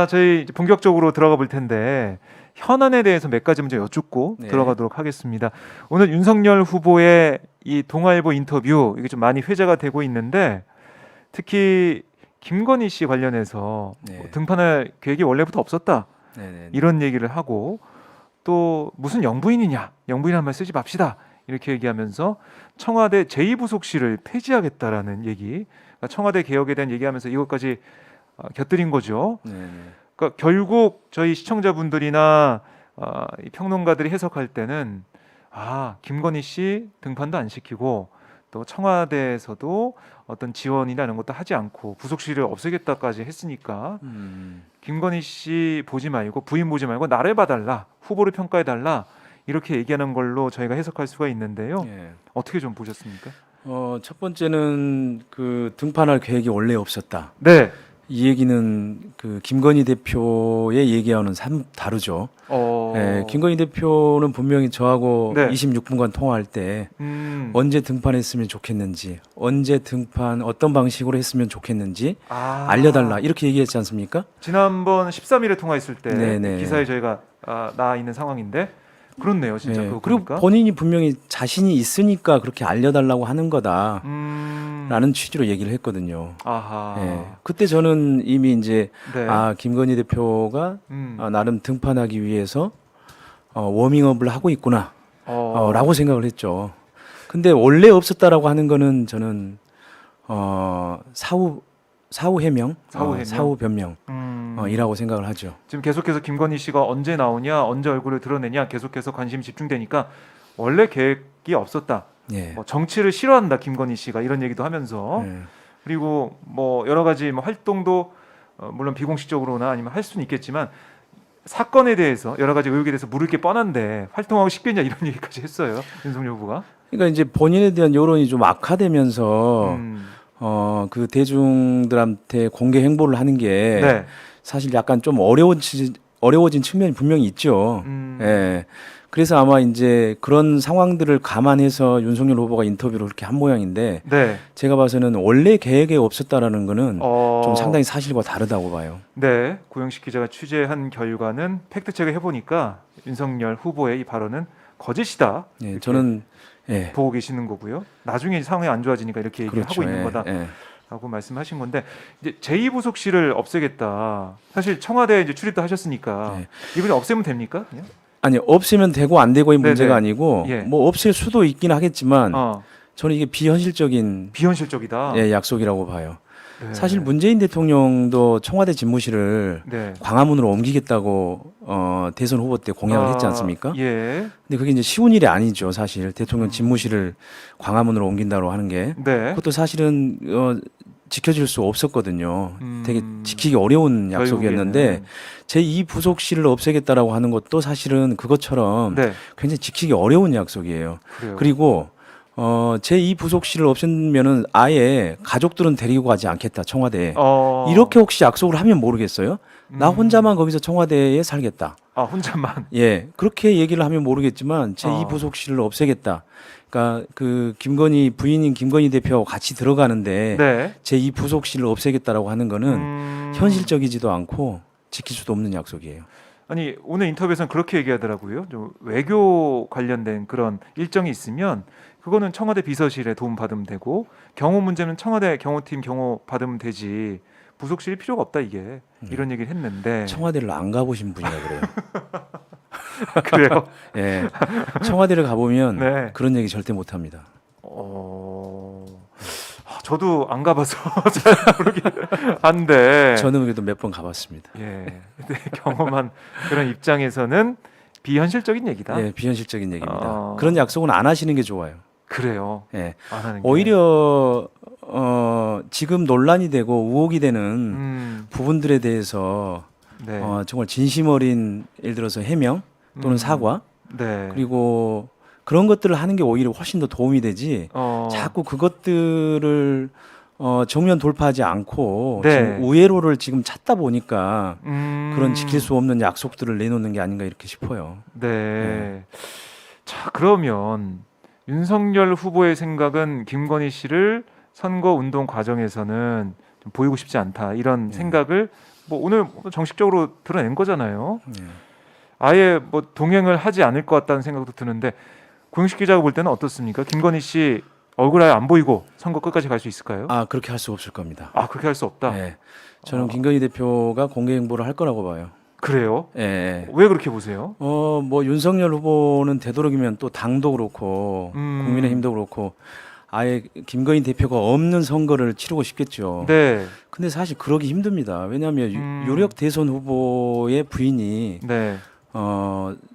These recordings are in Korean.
저희 이제 본격적으로 들어가 볼 텐데 현안에 대해서 몇 가지 문제 여쭙고 네. 들어가도록 하겠습니다. 오늘 윤석열 후보의 이 동아일보 인터뷰 이게 좀 많이 회자가 되고 있는데 특히 김건희 씨 관련해서 네. 뭐 등판할 계획이 원래부터 없었다 네네. 이런 얘기를 하고 또 무슨 영부인이냐 영부인 한 말 쓰지 맙시다 이렇게 얘기하면서 청와대 제2부속실을 폐지하겠다라는 얘기 그러니까 청와대 개혁에 대한 얘기하면서 이것까지 곁들인 거죠. 네네. 그러니까 결국 저희 시청자분들이나 이 평론가들이 해석할 때는 김건희 씨 등판도 안 시키고 또 청와대에서도 어떤 지원이나 이런 것도 하지 않고 부속실을 없애겠다까지 했으니까 김건희 씨 보지 말고 부인 보지 말고 나를 봐달라 후보를 평가해 달라 이렇게 얘기하는 걸로 저희가 해석할 수가 있는데요. 예. 어떻게 좀 보셨습니까? 첫 번째는 그 등판할 계획이 원래 없었다. 네. 이 얘기는 그 김건희 대표의 얘기와는 다르죠. 김건희 대표는 분명히 저하고 네. 26분간 통화할 때 언제 등판했으면 좋겠는지, 언제 등판 어떤 방식으로 했으면 좋겠는지 알려달라 이렇게 얘기했지 않습니까? 지난번 13일에 통화했을 때 네네. 기사에 저희가 나와 있는 상황인데 그렇네요, 진짜. 네. 그거 그리고 보니까. 본인이 분명히 자신이 있으니까 그렇게 알려달라고 하는 거다라는 취지로 얘기를 했거든요. 아하. 예. 그때 저는 이미 이제 네. 김건희 대표가 음. 나름 등판하기 위해서 워밍업을 하고 있구나 라고 생각을 했죠. 근데 원래 없었다라고 하는 거는 저는 사후 해명, 사후 해명? 사후 변명 이라고 생각을 하죠. 지금 계속해서 김건희 씨가 언제 나오냐, 언제 얼굴을 드러내냐 계속해서 관심이 집중되니까 원래 계획이 없었다. 예. 뭐 정치를 싫어한다 김건희 씨가 이런 얘기도 하면서 예. 그리고 뭐 여러 가지 뭐 활동도 물론 비공식적으로나 아니면 할 수는 있겠지만 사건에 대해서 여러 가지 의혹에 대해서 물을 게 뻔한데 활동하고 싶겠냐 이런 얘기까지 했어요. 윤석열 후보가. 그러니까 이제 본인에 대한 여론이 좀 악화되면서 그 대중들한테 공개 행보를 하는 게 네. 사실 약간 좀 어려워진 측면이 분명히 있죠. 예. 그래서 아마 이제 그런 상황들을 감안해서 윤석열 후보가 인터뷰를 그렇게 한 모양인데 네. 제가 봐서는 원래 계획에 없었다라는 거는 좀 상당히 사실과 다르다고 봐요. 네. 고영식 기자가 취재한 결과는 팩트 체크 해보니까 윤석열 후보의 이 발언은 거짓이다. 예, 이렇게 저는 보고 계시는 거고요. 나중에 상황이 안 좋아지니까 이렇게 얘기를 그렇죠. 하고 있는 거다. 예. 라고 말씀하신 건데 이제 제2부속실을 없애겠다. 사실 청와대 이제 출입도 하셨으니까 네. 이번에 없애면 됩니까? 그냥? 아니 없으면 되고 안 되고의 네네. 문제가 아니고 예. 뭐 없을 수도 있긴 하겠지만 저는 이게 비현실적인 비현실적이다. 약속이라고 봐요. 네. 사실 문재인 대통령도 청와대 집무실을 네. 광화문으로 옮기겠다고 대선 후보 때 공약을 했지 않습니까? 예. 근데 그게 이제 쉬운 일이 아니죠. 사실 대통령 집무실을 광화문으로 옮긴다고 하는 게 네. 그것도 사실은 지켜질 수 없었거든요. 되게 음. 지키기 어려운 약속이었는데 결국에는. 제2부속실을 없애겠다라고 하는 것도 사실은 그것처럼 네. 굉장히 지키기 어려운 약속이에요. 그래요. 그리고 제2부속실을 없애면은 아예 가족들은 데리고 가지 않겠다 청와대에 이렇게 혹시 약속을 하면 모르겠어요. 나 혼자만 거기서 청와대에 살겠다. 혼자만. 예, 그렇게 얘기를 하면 모르겠지만 제2부속실을 없애겠다. 그러니까 그 김건희 부인인 김건희 대표하고 같이 들어가는데 네. 제2부속실을 없애겠다라고 하는 거는 현실적이지도 않고 지킬 수도 없는 약속이에요. 아니 오늘 인터뷰에서는 그렇게 얘기하더라고요. 좀 외교 관련된 그런 일정이 있으면 그거는 청와대 비서실에 도움 받으면 되고 경호 문제는 청와대 경호팀 경호 받으면 되지 부속실이 필요가 없다 이게 이런 얘기를 했는데 청와대를 안 가보신 분이라 그래요. 그래요? 예, 청와대를 가보면 네. 그런 얘기 절대 못합니다. 저도 안 가봐서 잘 모르긴 한데 저는 그래도 몇 번 가봤습니다. 예, 근데 경험한 그런 입장에서는 비현실적인 얘기다. 예, 비현실적인 얘기입니다. 그런 약속은 안 하시는 게 좋아요. 그래요. 예, 안 하는 게. 오히려 지금 논란이 되고 우혹이 되는 부분들에 대해서 네. 정말 진심 어린 예를 들어서 해명 또는 사과 네. 그리고 그런 것들을 하는 게 오히려 훨씬 더 도움이 되지 자꾸 그것들을 정면 돌파하지 않고 네. 지금 우회로를 지금 찾다 보니까 그런 지킬 음. 수 없는 약속들을 내놓는 게 아닌가 이렇게 싶어요. 네. 자, 그러면 윤석열 후보의 생각은 김건희 씨를 선거 운동 과정에서는 좀 보이고 싶지 않다 이런 생각을 뭐 오늘 정식적으로 드러낸 거잖아요. 네. 아예 뭐 동행을 하지 않을 것 같다는 생각도 드는데 고영식 기자가 볼 때는 어떻습니까? 김건희 씨 얼굴 아예 안 보이고 선거 끝까지 갈 수 있을까요? 아 그렇게 할 수 없을 겁니다. 아 그렇게 할 수 없다. 네. 저는 김건희 대표가 공개 행보를 할 거라고 봐요. 그래요? 예. 왜 그렇게 보세요? 뭐 윤석열 후보는 되도록이면 또 당도 그렇고 국민의힘도 그렇고 아예 김건희 대표가 없는 선거를 치르고 싶겠죠. 네, 근데 사실 그러기 힘듭니다. 왜냐하면 유력 대선 후보의 부인이 네,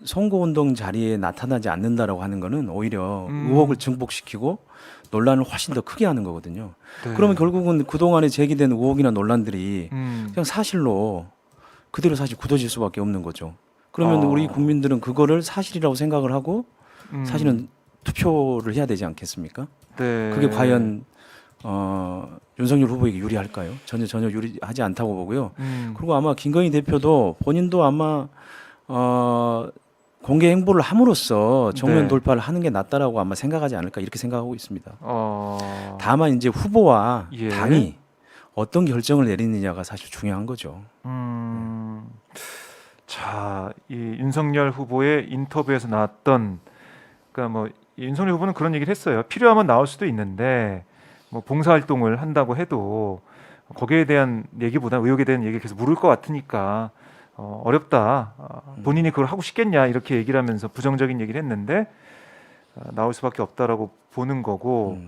선거운동 자리에 나타나지 않는다라고 하는 거는 오히려 의혹을 증폭시키고 논란을 훨씬 더 크게 하는 거거든요. 네. 그러면 결국은 그동안에 제기된 의혹이나 논란들이 음, 그냥 사실로 그대로 사실 굳어질 수밖에 없는 거죠. 그러면 어. 우리 국민들은 그거를 사실이라고 생각을 하고 사실은 투표를 해야 되지 않겠습니까? 네. 그게 과연 윤석열 후보에게 유리할까요? 전혀 유리하지 않다고 보고요. 그리고 아마 김건희 대표도 본인도 아마 공개 행보를 함으로써 정면 네. 돌파를 하는 게 낫다라고 아마 생각하지 않을까 이렇게 생각하고 있습니다. 어, 다만 이제 후보와 예. 당이 어떤 결정을 내리느냐가 사실 중요한 거죠. 자, 이 윤석열 후보의 인터뷰에서 나왔던, 그러니까 뭐 윤석열 후보는 그런 얘기를 했어요. 필요하면 나올 수도 있는데, 뭐 봉사활동을 한다고 해도 거기에 대한 얘기보다 의혹에 대한 얘기를 계속 물을 것 같으니까 어렵다. 본인이 그걸 하고 싶겠냐 이렇게 얘기를 하면서 부정적인 얘기를 했는데 나올 수밖에 없다라고 보는 거고.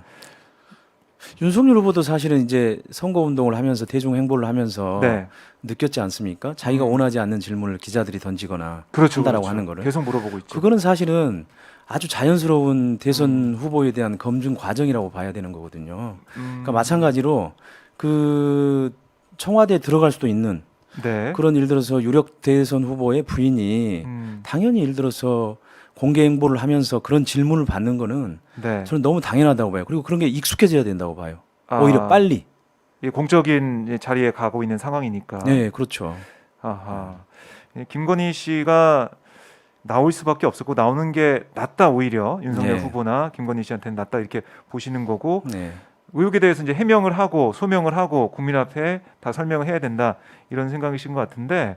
윤석열 후보도 사실은 이제 선거 운동을 하면서 대중 행보를 하면서 네, 느꼈지 않습니까? 자기가 원하지 않는 질문을 기자들이 던지거나 그렇죠, 한다라고 그렇죠. 하는 거를 계속 물어보고 있죠. 그거는 사실은 아주 자연스러운 대선 후보에 대한 검증 과정이라고 봐야 되는 거거든요. 그러니까 마찬가지로 그 청와대에 들어갈 수도 있는 네, 그런 예를 들어서 유력 대선 후보의 부인이 당연히 예를 들어서 공개 행보를 하면서 그런 질문을 받는 거는 네. 저는 너무 당연하다고 봐요. 그리고 그런 게 익숙해져야 된다고 봐요. 아, 오히려 빨리. 이 공적인 자리에 가고 있는 상황이니까. 네, 그렇죠. 아하. 김건희 씨가 나올 수밖에 없었고 나오는 게 낫다 오히려 윤석열 네. 후보나 김건희 씨한테는 낫다 이렇게 보시는 거고 네. 의혹에 대해서 이제 해명을 하고 소명을 하고 국민 앞에 다 설명을 해야 된다 이런 생각이신 것 같은데